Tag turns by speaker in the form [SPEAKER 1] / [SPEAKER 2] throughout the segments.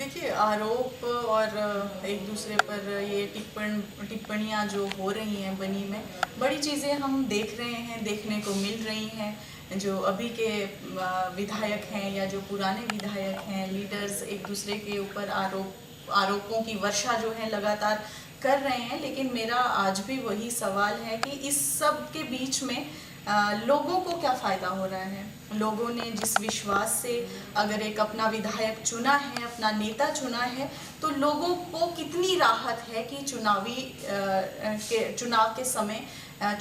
[SPEAKER 1] देखिए, आरोप और एक दूसरे पर ये टिप्पणियाँ जो हो रही हैं बनी में, बड़ी चीज़ें हम देख रहे हैं, देखने को मिल रही हैं। जो अभी के विधायक हैं या जो पुराने विधायक हैं, लीडर्स एक दूसरे के ऊपर आरोपों की वर्षा जो है लगातार कर रहे हैं। लेकिन मेरा आज भी वही सवाल है कि इस सब के बीच में लोगों को क्या फ़ायदा हो रहा है। लोगों ने जिस विश्वास से अगर एक अपना विधायक चुना है, अपना नेता चुना है, तो लोगों को कितनी राहत है कि चुनाव के समय,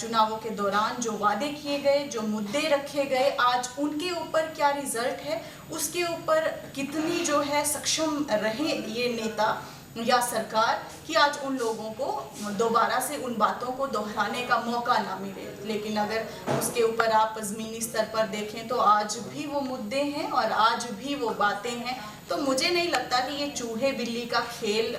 [SPEAKER 1] चुनावों के दौरान जो वादे किए गए, जो मुद्दे रखे गए, आज उनके ऊपर क्या रिजल्ट है, उसके ऊपर कितनी जो है सक्षम रहे ये नेता या सरकार कि आज उन लोगों को दोबारा से उन बातों को दोहराने का मौका ना मिले। लेकिन अगर उसके ऊपर आप ज़मीनी स्तर पर देखें तो आज भी वो मुद्दे हैं और आज भी वो बातें हैं। तो मुझे नहीं लगता कि ये चूहे बिल्ली का खेल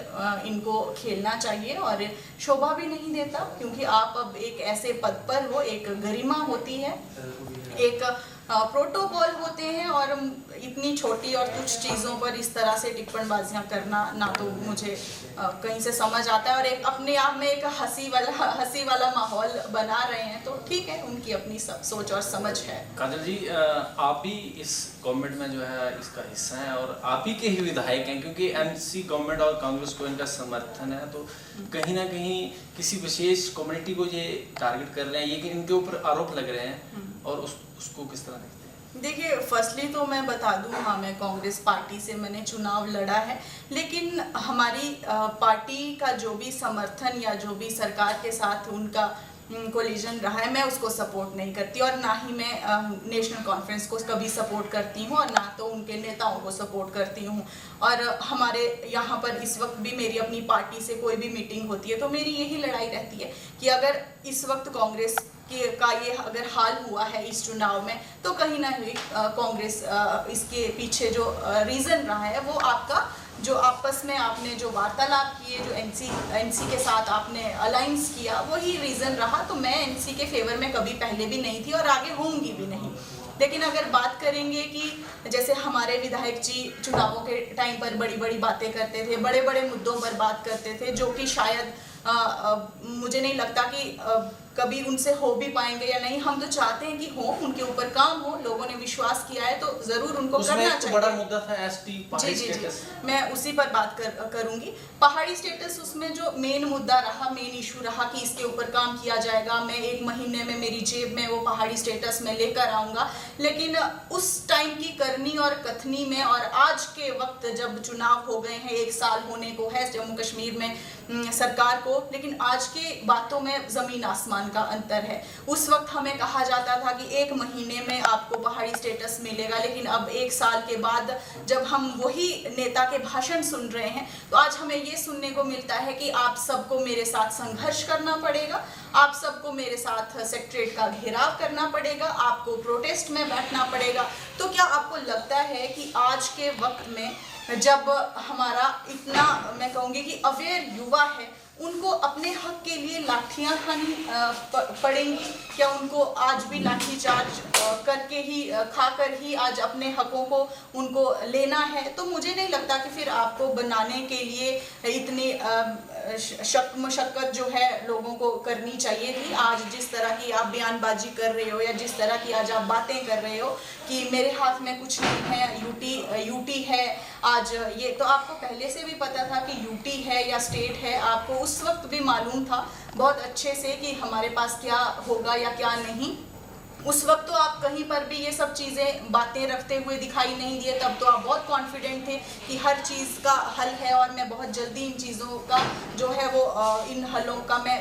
[SPEAKER 1] इनको खेलना चाहिए और शोभा भी नहीं देता, क्योंकि आप अब एक ऐसे पद पर हो, एक गरिमा होती है, एक प्रोटोकॉल होते हैं, और इतनी छोटी और तुच्छ चीज़ों पर इस तरह से टिप्पणबाजियां करना ना तो मुझे कहीं से समझ आता है, और एक अपने आप में एक हंसी वाला माहौल बना रहे हैं। तो ठीक है, उनकी अपनी सोच और समझ है।
[SPEAKER 2] काजल जी, आप भी इस गवर्नमेंट में जो है इसका हिस्सा हैं और आप ही के ही विधायक हैं, क्योंकि एमसी गवर्नमेंट और कांग्रेस को इनका समर्थन है, तो कहीं ना कहीं किसी विशेष कम्युनिटी को ये टारगेट कर रहे हैं, ये कि इनके ऊपर आरोप लग रहे हैं, और उसको किस तरह देखते हैं?
[SPEAKER 1] देखिए, फर्स्टली तो मैं बता दूं, हाँ, मैं कांग्रेस पार्टी से मैंने चुनाव लड़ा है, लेकिन हमारी पार्टी का जो भी समर्थन या जो भी सरकार के साथ उनका कोलिजन रहा है, मैं उसको सपोर्ट नहीं करती, और ना ही मैं नेशनल कॉन्फ्रेंस को कभी सपोर्ट करती हूँ, और ना तो उनके नेताओं को सपोर्ट करती हूँ। और हमारे यहाँ पर इस वक्त भी मेरी अपनी पार्टी से कोई भी मीटिंग होती है तो मेरी यही लड़ाई रहती है कि अगर इस वक्त कांग्रेस का ये अगर हाल हुआ है इस चुनाव में, तो कहीं ना कहीं कांग्रेस इसके पीछे जो रीज़न रहा है वो आपका जो आपस में आपने जो वार्तालाप किए, जो एनसी के साथ आपने अलायंस किया, वही रीज़न रहा। तो मैं एनसी के फेवर में कभी पहले भी नहीं थी और आगे होंगी भी नहीं। लेकिन अगर बात करेंगे कि जैसे हमारे विधायक जी चुनावों के टाइम पर बड़ी बड़ी बातें करते थे, बड़े बड़े मुद्दों पर बात करते थे, जो कि शायद मुझे नहीं लगता कि कभी उनसे हो भी पाएंगे या नहीं। हम तो चाहते हैं कि हो, उनके ऊपर काम हो, लोगों ने विश्वास किया है तो जरूर उनको करना चाहिए।
[SPEAKER 2] बड़ा मुद्दा था एसटी पहाड़ी
[SPEAKER 1] स्टेटस, मैं उसी पर बात करूंगी। पहाड़ी स्टेटस, उसमें जो मेन मुद्दा रहा, मेन इशू रहा कि इसके ऊपर काम किया जाएगा, मैं 1 महीने में मेरी जेब में वो पहाड़ी स्टेटस में लेकर आऊंगा। लेकिन उस टाइम की करनी और कथनी में और आज के वक्त जब चुनाव हो गए हैं, 1 साल होने को है जम्मू कश्मीर में सरकार को, लेकिन आज के बातों में जमीन आसमान का अंतर है। उस वक्त हमें कहा जाता था कि 1 महीने में आपको पहाड़ी स्टेटस मिलेगा, लेकिन अब 1 साल के बाद जब हम वही नेता के भाषण सुन रहे हैं तो आज हमें ये सुनने को मिलता है कि आप सबको मेरे साथ संघर्ष करना पड़ेगा, आप सबको मेरे साथ सेक्रेटरीट का घेराव करना पड़ेगा, आपको प्रोटेस्ट में बैठना पड़ेगा। तो क्या आपको लगता है कि आज के वक्त में जब हमारा इतना, मैं कहूँगी कि अवेयर युवा है, उनको अपने हक के लिए लाठियां खानी पड़ेंगी? क्या उनको आज भी लाठी चार्ज करके ही, खाकर ही आज अपने हकों को उनको लेना है? तो मुझे नहीं लगता कि फिर आपको बनाने के लिए इतनी मशक्कत जो है लोगों को करनी चाहिए थी। आज जिस तरह की आप बयानबाजी कर रहे हो या जिस तरह की आज आप बातें कर रहे हो कि मेरे हाथ में कुछ नहीं है, यूटी है, आज ये तो आपको पहले से भी पता था कि यूटी है या स्टेट है। आपको उस वक्त भी मालूम था बहुत अच्छे से कि हमारे पास क्या होगा या क्या नहीं। उस वक्त तो आप कहीं पर भी ये सब चीज़ें बातें रखते हुए दिखाई नहीं दिए। तब तो आप बहुत कॉन्फिडेंट थे कि हर चीज़ का हल है और मैं बहुत जल्दी इन चीज़ों का जो है वो इन हलों का मैं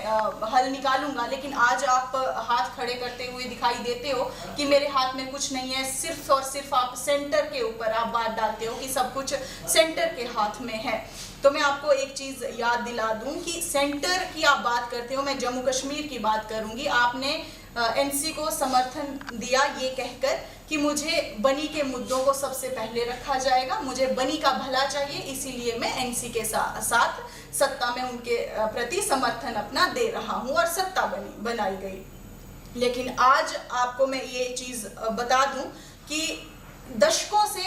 [SPEAKER 1] हल निकालूंगा। लेकिन आज आप हाथ खड़े करते हुए दिखाई देते हो कि मेरे हाथ में कुछ नहीं है। सिर्फ और सिर्फ आप सेंटर के ऊपर आप बात डालते हो कि सब कुछ सेंटर के हाथ में है। तो मैं आपको एक चीज़ याद दिला दूं कि सेंटर की आप बात करते हो, मैं जम्मू कश्मीर की बात करूंगी। आपने एनसी को समर्थन दिया ये कहकर कि मुझे बनी के मुद्दों को सबसे पहले रखा जाएगा, मुझे बनी का भला चाहिए, इसीलिए मैं एनसी के साथ सत्ता में उनके प्रति समर्थन अपना दे रहा हूं और सत्ता बनाई गई। लेकिन आज आपको मैं ये चीज़ बता दूं कि दशकों से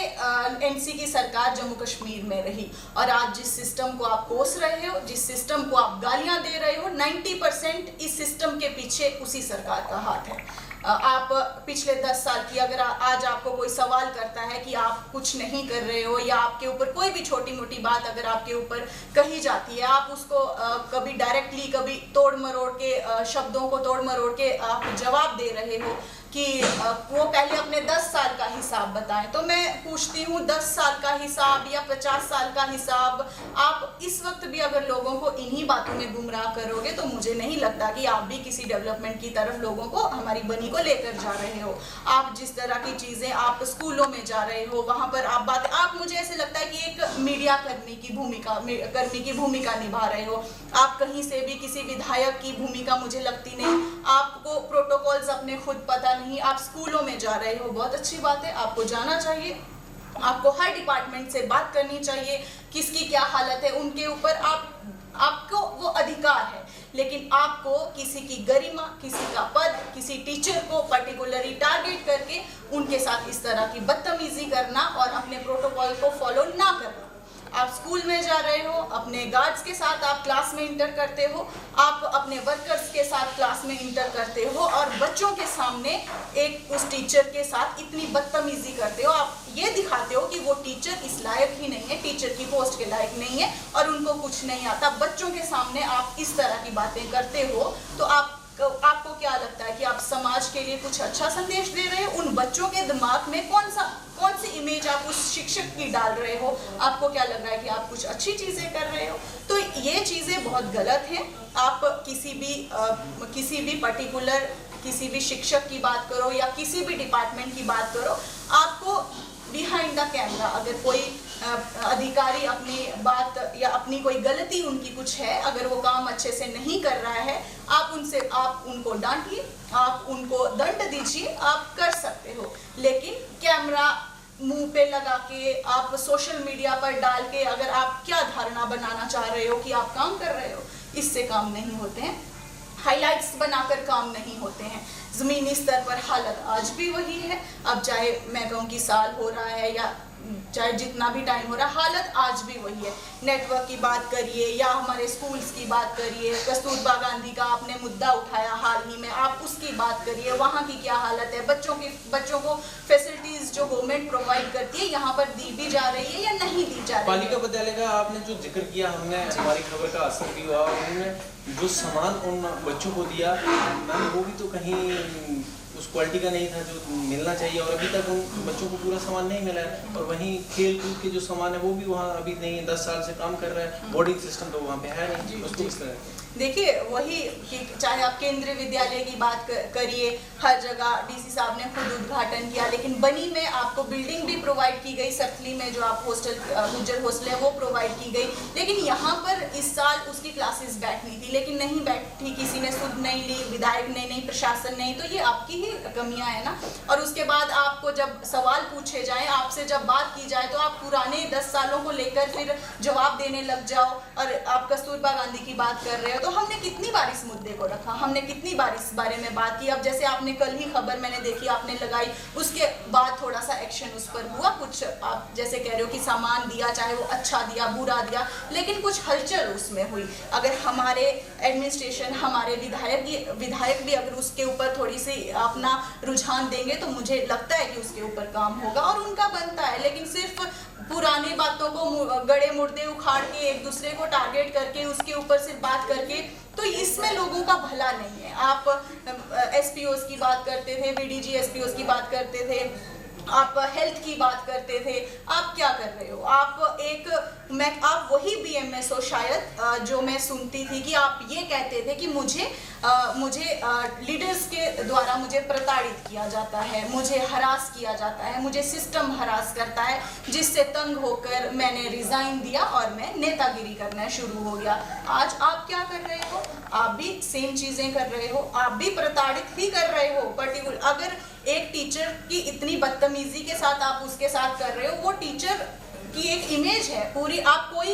[SPEAKER 1] एनसी की सरकार जम्मू कश्मीर में रही, और आज जिस सिस्टम को आप कोस रहे हो, जिस सिस्टम को आप गालियां दे रहे हो, 90% इस सिस्टम के पीछे उसी सरकार का हाथ है। आप पिछले 10 साल की, अगर आज आपको कोई सवाल करता है कि आप कुछ नहीं कर रहे हो, या आपके ऊपर कोई भी छोटी मोटी बात अगर आपके ऊपर कही जाती है, आप उसको कभी डायरेक्टली, कभी तोड़ मरोड़ के, शब्दों को तोड़ मरोड़ के आप जवाब दे रहे हो कि वो पहले अपने 10 साल का हिसाब बताएं, तो मैं पूछती हूँ 10 साल का हिसाब या 50 साल का हिसाब आप इस वक्त भी अगर लोगों को इन्हीं बातों में गुमराह करोगे, तो मुझे नहीं लगता कि आप भी किसी डेवलपमेंट की तरफ लोगों को, हमारी बनी को लेकर जा रहे हो। आप जिस तरह की चीज़ें आप स्कूलों में जा रहे हो, वहाँ पर आप मुझे ऐसे लगता है कि एक मीडिया कर्मी की भूमिका निभा रहे हो। आप कहीं से भी किसी विधायक की भूमिका मुझे लगती नहीं, आपको प्रोटोकॉल्स अपने खुद पता नहीं, आप स्कूलों में जा रहे हो, बहुत अच्छी बात है, आपको जाना चाहिए, आपको हर डिपार्टमेंट से बात करनी चाहिए, किसकी क्या हालत है उनके ऊपर, आपको वो अधिकार है। लेकिन आपको किसी की गरिमा, किसी का पद, किसी टीचर को पर्टिकुलरली टारगेट करके उनके साथ इस तरह की बदतमीजी करना और अपने प्रोटोकॉल को फॉलो ना करना। आप स्कूल में जा रहे हो, अपने गार्ड्स के साथ आप क्लास में इंटर करते हो, आप अपने वर्कर्स के साथ क्लास में इंटर करते हो, और बच्चों के सामने एक उस टीचर के साथ इतनी बदतमीजी करते हो। आप ये दिखाते हो कि वो टीचर इस लायक ही नहीं है, टीचर की पोस्ट के लायक नहीं है और उनको कुछ नहीं आता। बच्चों के सामने आप इस तरह की बातें करते हो, तो आपको क्या लगता है कि आप समाज के लिए कुछ अच्छा संदेश दे रहे हो? उन बच्चों के दिमाग में कौन सी इमेज आप उस शिक्षक की डाल रहे हो? आपको क्या लग रहा है कि आप कुछ अच्छी चीजें कर रहे हो? तो ये चीजें बहुत गलत हैं। आप किसी भी पर्टिकुलर किसी भी शिक्षक की बात करो या किसी भी डिपार्टमेंट की बात करो, आपको बिहाइंड द कैमरा अगर कोई अधिकारी अपनी बात या अपनी कोई गलती उनकी कुछ है, अगर वो काम अच्छे से नहीं कर रहा है, आप उनको डांटिए, आप उनको दंड दीजिए, आप कर सकते हो। लेकिन कैमरा मुंह पे लगा के, आप सोशल मीडिया पर डाल के अगर आप क्या धारणा बनाना चाह रहे हो कि आप काम कर रहे हो, इससे काम नहीं होते हैं। हाइलाइट्स बनाकर काम नहीं होते हैं। ज़मीनी स्तर पर हालत आज भी वही है। अब चाहे मैं कहूँ कि साल हो रहा है या चाहे जितना भी टाइम हो रहा है, हालत आज भी वही है। नेटवर्क की बात करिए या हमारे स्कूल्स की बात करिए, कस्तूरबा गांधी का आपने मुद्दा उठाया हाल ही में, आप उसकी बात करिए, वहाँ की क्या हालत है। बच्चों को फैसिलिटीज जो गवर्नमेंट प्रोवाइड करती है यहाँ पर दी भी जा रही है या नहीं दी जा रही है।
[SPEAKER 2] बालिका विद्यालय का आपने जो जिक्र किया, हमने हमारी खबर का असर भी हुआ, उन्होंने जो सामान उन बच्चों को दिया मैम, वो भी तो कहीं उस क्वालिटी का नहीं था जो मिलना चाहिए, और अभी तक उन बच्चों को पूरा सामान नहीं मिला है। और वहीं खेल कूद के जो सामान है वो भी वहाँ अभी नहीं, 10 साल से काम कर रहा है, बोर्डिंग सिस्टम तो वहाँ पे है नहीं। उसको इस तरह
[SPEAKER 1] देखिए, वही कि चाहे आप केंद्रीय विद्यालय की बात करिए, हर जगह डीसी साहब ने खुद उद्घाटन किया, लेकिन बनी में आपको बिल्डिंग भी प्रोवाइड की गई, सरथली में जो आप हॉस्टल गुज्जर हॉस्टल है वो प्रोवाइड की गई, लेकिन यहाँ पर इस साल उसकी क्लासेस बैठनी थी, लेकिन नहीं बैठी, किसी ने सुध नहीं ली, विधायक ने नहीं, प्रशासन नहीं, तो ये आपकी ही कमियां है ना। और उसके बाद आपको जब सवाल पूछे जाए, आपसे जब बात की जाए, तो आप पुराने 10 सालों को लेकर फिर जवाब देने लग जाओ। और आप कस्तूरबा गांधी की बात कर रहे हो, तो हमने कितनी बार इस मुद्दे को रखा, हमने कितनी बार इस बारे में बात की। अब जैसे आपने कल ही खबर मैंने देखी, आपने लगाई, उसके बाद थोड़ा सा एक्शन उस पर हुआ, कुछ आप जैसे कह रहे हो कि सामान दिया, चाहे वो अच्छा दिया बुरा दिया, लेकिन कुछ हलचल उसमें हुई। अगर हमारे एडमिनिस्ट्रेशन, हमारे विधायक भी अगर उसके ऊपर थोड़ी सी अपना रुझान देंगे, तो मुझे लगता है कि उसके ऊपर काम होगा और उनका बनता है। लेकिन सिर्फ पुरानी बातों को, गड़े मुर्दे उखाड़ के, एक दूसरे को टारगेट करके, उसके ऊपर सिर्फ बात करके, तो इसमें लोगों का भला नहीं है। आप एसपीओस की बात करते थे, वीडीजी एसपीओस की बात करते थे, आप हेल्थ की बात करते थे, आप क्या कर रहे हो? आप वही बीएमएस हो शायद, जो मैं सुनती थी कि आप ये कहते थे कि मुझे लीडर्स के द्वारा मुझे प्रताड़ित किया जाता है, मुझे हरास किया जाता है, मुझे सिस्टम हरास करता है, जिससे तंग होकर मैंने रिजाइन दिया और मैं नेतागिरी करना शुरू हो गया। आज आप क्या कर रहे हो? आप भी सेम चीजें कर रहे हो, आप भी प्रताड़ित ही कर रहे हो। पर्टिकुलर अगर एक टीचर की इतनी बदतमीजी के साथ आप उसके साथ कर रहे हो, वो टीचर की एक इमेज है पूरी,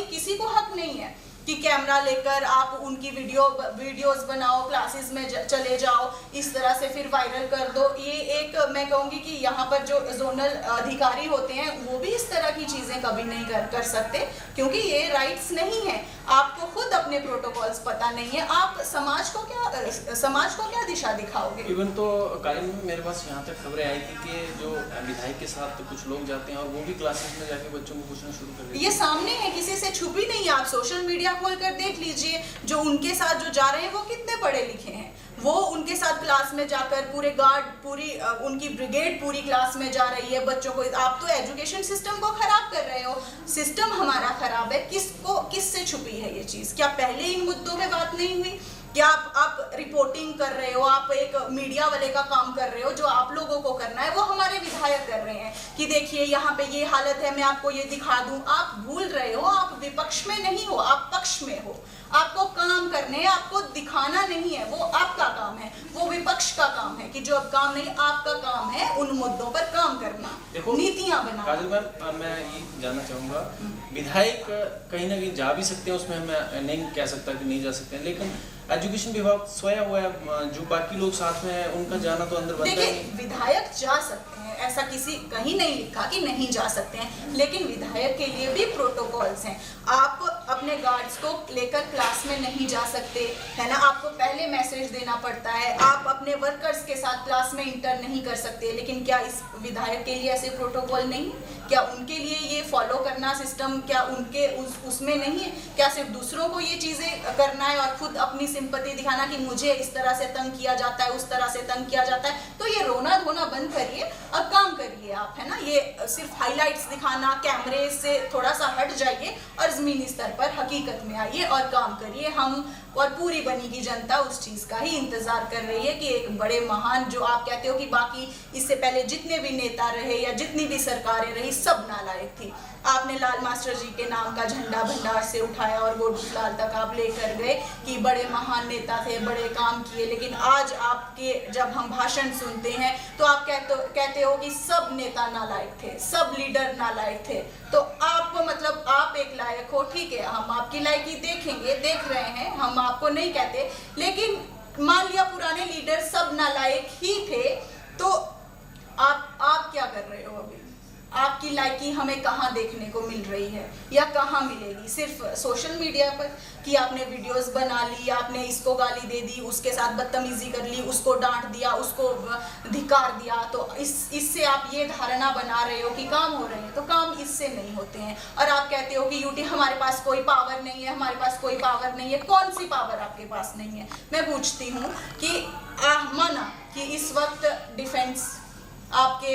[SPEAKER 1] किसी को हक नहीं है कि कैमरा लेकर आप उनकी वीडियोस बनाओ, क्लासेस में चले जाओ, इस तरह से फिर वायरल कर दो। ये एक मैं कहूँगी कि यहाँ पर जो जोनल अधिकारी होते हैं वो भी इस तरह की चीज़ें कभी नहीं कर सकते, क्योंकि ये राइट्स नहीं है। आपको खुद अपने प्रोटोकॉल्स पता नहीं है, आप समाज को क्या दिशा दिखाओगे।
[SPEAKER 2] इवन तो कालिम में मेरे पास यहाँ तक खबरें आई थी कि जो विधायक के साथ कुछ लोग जाते हैं और वो भी क्लासेस में जाके बच्चों को पूछना शुरू कर देते हैं।
[SPEAKER 1] ये सामने है, किसी से छुपी नहीं है। आप सोशल मीडिया खोल कर देख लीजिए, जो उनके साथ जो जा रहे हैं वो कितने पढ़े लिखे हैं। वो उनके साथ क्लास में जाकर पूरे गार्ड, पूरी उनकी ब्रिगेड पूरी क्लास में जा रही है बच्चों को। आप तो एजुकेशन सिस्टम को खराब कर रहे हो, सिस्टम हमारा खराब है। किससे छुपी है ये चीज़? क्या पहले इन मुद्दों पे बात नहीं हुई? क्या आप रिपोर्टिंग कर रहे हो, आप एक मीडिया वाले का काम कर रहे हो, जो आप लोगों को करना है वो हमारे विधायक कर रहे हैं कि देखिए यहाँ पे ये हालत है, मैं आपको ये दिखा दूं। आप भूल रहे हो, आप विपक्ष में नहीं हो, आप पक्ष में हो। आपको काम करने हैं, आपको दिखाना नहीं है, वो आपका काम है, वो विपक्ष का काम है कि जो अब काम नहीं, आपका काम है उन मुद्दों पर काम करना, नीतियां बनाना।
[SPEAKER 2] काजल मैम, मैं ये जानना चाहूँगा, विधायक कहीं ना कहीं जा भी सकते हैं, उसमें मैं नहीं कह सकता कि नहीं जा सकते हैं, लेकिन एजुकेशन विभाग सोया हुआ है, जो बाकी लोग साथ में हैं उनका जाना तो अंदर बनता है।
[SPEAKER 1] देखिए, विधायक जा सकते हैं, ऐसा कहीं नहीं लिखा कि नहीं जा सकते हैं, लेकिन विधायक के लिए भी प्रोटोकॉल्स हैं। आप अपने गार्ड्स को लेकर क्लास में नहीं जा सकते, है ना, आपको पहले मैसेज देना पड़ता है। आप अपने वर्कर्स के साथ क्लास में इंटर नहीं कर सकते, लेकिन क्या इस विधायक के लिए ऐसे प्रोटोकॉल नहीं? क्या उनके लिए ये फॉलो करना सिस्टम, क्या उनके उसमें नहीं है? क्या सिर्फ दूसरों को ये चीज़ें करना है और खुद अपनी सिंपैथी दिखाना कि मुझे इस तरह से तंग किया जाता है, उस तरह से तंग किया जाता है? तो ये रोना धोना बंद करिए, अब काम करिए आप, है ना। ये सिर्फ हाइलाइट्स दिखाना, कैमरे से थोड़ा सा हट जाइए और ज़मीनी स्तर पर हकीकत में आइए और काम करिए। हम और पूरी बनी की जनता उस चीज़ का ही इंतज़ार कर रही है कि एक बड़े महान, जो आप कहते हो कि बाकी इससे पहले जितने भी नेता रहे या जितनी भी सरकारें रही सब नालायक थी। आपने लाल मास्टर जी के नाम का झंडा भंडार से उठाया और गोडूलाल तक आप लेकर गए कि बड़े महान नेता थे, बड़े काम किए, लेकिन आज आपके जब हम भाषण सुनते हैं तो आप कहते हो कि सब नेता नालायक थे, सब लीडर नालायक थे। तो आप मतलब आप एक लायक हो, ठीक है, हम आपकी लायकी देखेंगे, देख रहे हैं, हम आपको नहीं कहते, लेकिन मान लिया पुराने लीडर सब नालायक ही थे, तो आप क्या कर रहे हो अभी? आपकी लायकी हमें कहाँ देखने को मिल रही है या कहाँ मिलेगी? सिर्फ सोशल मीडिया पर कि आपने वीडियोस बना ली, आपने इसको गाली दे दी, उसके साथ बदतमीजी कर ली, उसको डांट दिया, उसको धिक्कार दिया, तो इससे आप ये धारणा बना रहे हो कि काम हो रहे हैं, तो काम इससे नहीं होते हैं। और आप कहते हो कि यूटी हमारे पास कोई पावर नहीं है, हमारे पास कोई पावर नहीं है। कौन सी पावर आपके पास नहीं है? मैं पूछती हूँ कि माना कि इस वक्त डिफेंस, आपके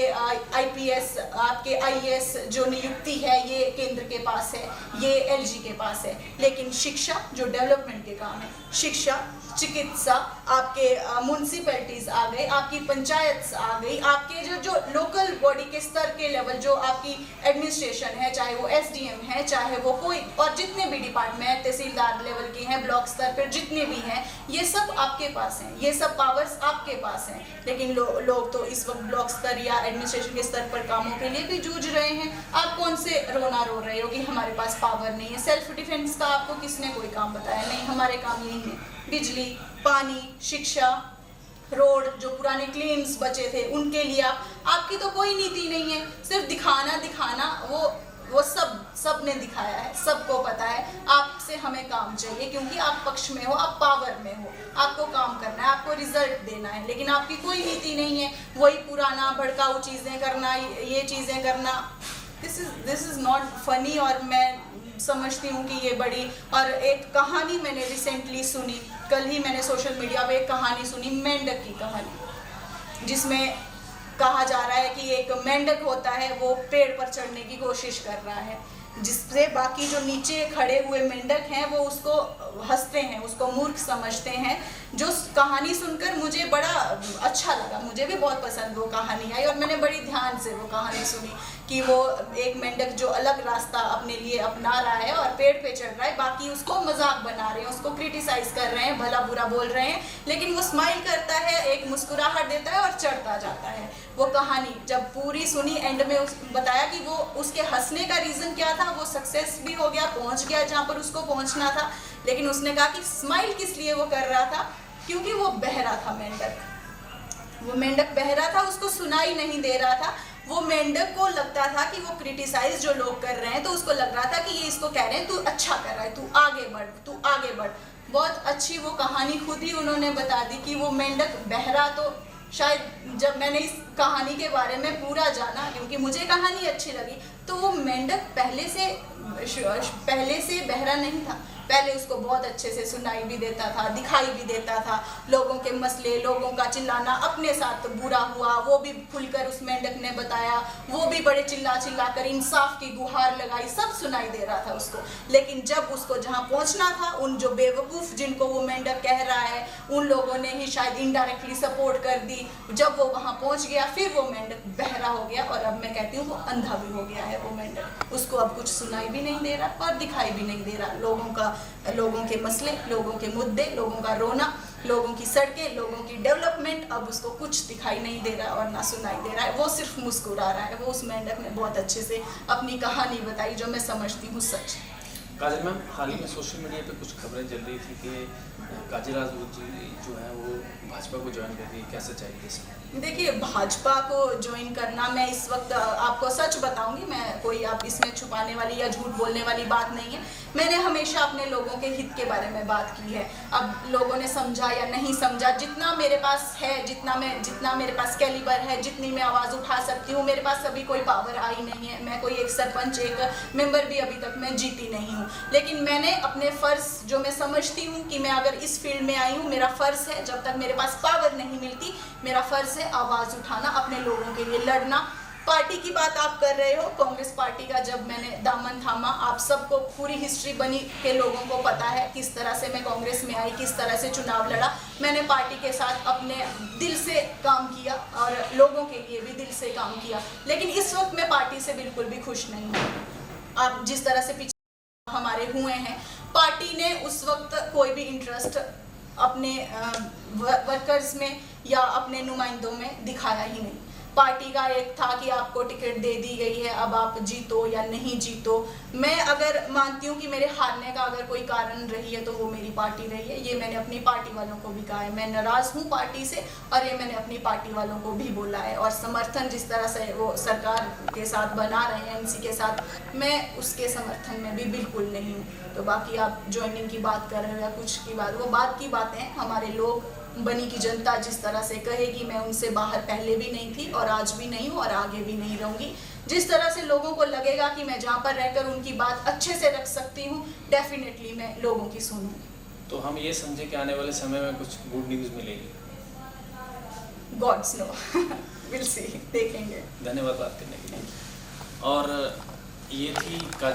[SPEAKER 1] आईपीएस, आपके आईएएस जो नियुक्ति है ये केंद्र के पास है, ये एलजी के पास है, लेकिन शिक्षा जो डेवलपमेंट के काम है, शिक्षा, चिकित्सा, आपके म्यूनसिपैलिटीज आ गए, आपकी पंचायत आ गई, आपके जो लोकल बॉडी के स्तर के लेवल, जो आपकी एडमिनिस्ट्रेशन है, चाहे वो एसडीएम है, चाहे वो कोई और जितने भी डिपार्टमेंट, तहसीलदार लेवल के हैं, ब्लॉक स्तर पर जितने भी हैं, ये सब आपके पास हैं, ये सब पावर्स आपके पास हैं। लेकिन लोग तो इस वक्त ब्लॉक स्तर या एडमिनिस्ट्रेशन के स्तर पर कामों के लिए भी जूझ रहे हैं। आप कौन से रोना रो रहे हो कि हमारे पास पावर नहीं है? सेल्फ डिफेंस का आपको किसने कोई काम बताया? नहीं, हमारे काम यही है, बिजली, पानी, शिक्षा, रोड, जो पुराने क्लेम्स बचे थे उनके लिए आपकी तो कोई नीति नहीं है, सिर्फ दिखाना वो सब ने दिखाया है, सबको पता है। आपसे हमें काम चाहिए क्योंकि आप पक्ष में हो, आप पावर में हो, आपको काम करना है, आपको रिजल्ट देना है, लेकिन आपकी कोई नीति नहीं है। वही पुराना भड़काऊ चीज़ें करना, ये चीज़ें करना, दिस इज़ नॉट फनी। और मैं समझती हूँ कि ये बड़ी, और एक कहानी मैंने रिसेंटली सुनी, कल ही मैंने सोशल मीडिया पे एक कहानी सुनी, मेंढक की कहानी, जिसमें कहा जा रहा है कि एक मेंढक होता है, वो पेड़ पर चढ़ने की कोशिश कर रहा है, जिससे बाकी जो नीचे खड़े हुए मेंढक हैं वो उसको हंसते हैं, उसको मूर्ख समझते हैं। जो कहानी सुनकर मुझे बड़ा अच्छा लगा, मुझे भी बहुत पसंद वो कहानी आई और मैंने बड़ी ध्यान से वो कहानी सुनी कि वो एक मेंढक जो अलग रास्ता अपने लिए अपना रहा है और पेड़ पे चढ़ रहा है, बाकी उसको मजाक बना रहे हैं, उसको क्रिटिसाइज कर रहे हैं, भला बुरा बोल रहे हैं, लेकिन वो स्माइल करता है, एक मुस्कुराहट देता है और चढ़ता जाता है। वो कहानी जब पूरी सुनी, एंड में बताया कि वो उसके हंसने का रीज़न क्या था, वो सक्सेस भी हो गया, पहुंच गया जहाँ पर उसको पहुंचना था, लेकिन उसने कहा कि स्माइल किस लिए वो कर रहा था, क्योंकि वो बहरा था मेंढक। वो मेंढक बहरा था, उसको सुनाई नहीं दे रहा था। वो मेंढक को लगता था कि वो क्रिटिसाइज जो लोग कर रहे हैं, तो उसको लग रहा था कि ये इसको कह रहे हैं तू अच्छा कर रहा है, तू आगे बढ़, तू आगे बढ़। बहुत अच्छी वो कहानी खुद ही उन्होंने बता दी कि वो मेंढक बहरा, तो शायद जब मैंने इस कहानी के बारे में पूरा जाना, क्योंकि मुझे कहानी अच्छी लगी, तो वो मेंढक पहले से बहरा नहीं था। पहले उसको बहुत अच्छे से सुनाई भी देता था, दिखाई भी देता था, लोगों के मसले, लोगों का चिल्लाना अपने साथ तो बुरा हुआ, वो भी खुलकर उस मेंढक ने बताया, वो भी बड़े चिल्ला कर इंसाफ की गुहार लगाई, सब सुनाई दे रहा था उसको। लेकिन जब उसको जहाँ पहुँचना था, उन जो बेवकूफ़ जिनको वो मेंढक कह रहा है, उन लोगों ने ही शायद इनडायरेक्टली सपोर्ट कर दी। जब वो वहाँ पहुँच गया, फिर वो मेंढक बहरा हो गया, और अब मैं कहती हूँ वो अंधा भी हो गया है वो मेंढक। उसको अब कुछ सुनाई भी नहीं दे रहा और दिखाई भी नहीं दे रहा। लोगों के मसले, लोगों के मुद्दे, लोगों का रोना, लोगों की सड़कें, लोगों की डेवलपमेंट, अब उसको कुछ दिखाई नहीं दे रहा और ना सुनाई दे रहा है। वो सिर्फ मुस्कुरा रहा है। वो उस मेंढक ने बहुत अच्छे से अपनी कहानी बताई, जो मैं समझती हूँ सच।
[SPEAKER 2] काजल मैम, हाल ही में सोशल मीडिया पे कुछ खबरें चल रही थी कि काजल राजपूत जी जो है वो भाजपा को ज्वाइन कर रही है, क्या सच्चाई है इसमें?
[SPEAKER 1] देखिए, भाजपा को ज्वाइन करना, मैं इस वक्त आपको सच बताऊंगी, मैं कोई आप इसमें छुपाने वाली या झूठ बोलने वाली बात नहीं है। मैंने हमेशा अपने लोगों के हित के बारे में बात की है। अब लोगों ने समझा या नहीं समझा, जितना मेरे पास है, जितना मेरे पास कैलिबर है, जितनी मैं आवाज़ उठा सकती हूँ, मेरे पास अभी कोई पावर आई नहीं है। मैं कोई एक सरपंच, एक मेंबर भी अभी तक मैं जीती नहीं हूँ, लेकिन मैंने अपने फ़र्ज़, जो मैं समझती हूँ कि मैं अगर इस फील्ड में आई हूँ, मेरा फ़र्ज़ है, जब तक मेरे पास पावर नहीं मिलती, मेरा फ़र्ज़ है आवाज़ उठाना, अपने लोगों के लिए लड़ना। पार्टी की बात आप कर रहे हो, कांग्रेस पार्टी का जब मैंने दामन थामा, आप सबको पूरी हिस्ट्री बनी के लोगों को पता है किस तरह से मैं कांग्रेस में आई, किस तरह से चुनाव लड़ा। मैंने पार्टी के साथ अपने दिल से काम किया और लोगों के लिए भी दिल से काम किया, लेकिन इस वक्त मैं पार्टी से बिल्कुल भी खुश नहीं हूँ। आप जिस तरह से पीछे हमारे हुए हैं, पार्टी ने उस वक्त कोई भी इंटरेस्ट अपने वर्कर्स में या अपने नुमाइंदों में दिखाया ही नहीं। पार्टी का एक था कि आपको टिकट दे दी गई है, अब आप जीतो या नहीं जीतो। मैं अगर मानती हूँ कि मेरे हारने का अगर कोई कारण रही है तो वो मेरी पार्टी रही है। ये मैंने अपनी पार्टी वालों को भी कहा है। मैं नाराज़ हूँ पार्टी से, और ये मैंने अपनी पार्टी वालों को भी बोला है। और समर्थन जिस तरह से वो सरकार के साथ बना रहे हैं, एमसी के साथ, मैं उसके समर्थन में भी बिल्कुल नहीं हूँ। तो बाकी आप ज्वाइनिंग की बात कर रहे हो या कुछ की बात, वो बात की बातें हैं। हमारे लोग, बनी की जनता जिस तरह से कहेगी, मैं उनसे बाहर पहले भी नहीं थी और आज भी नहीं हूँ और आगे भी नहीं रहूँगी। जिस तरह से लोगों को लगेगा कि मैं जहाँ पर रहकर उनकी बात अच्छे से रख सकती हूँ, डेफिनेटली मैं लोगों की सुनूँगी।
[SPEAKER 2] तो हम ये समझे कि आने वाले समय में कुछ गुड न्यूज़ मिलेगी?
[SPEAKER 1] गॉड्स नो, विल सी, देखेंगे।
[SPEAKER 2] धन्यवाद बात करने के लिए। और ये थी काजल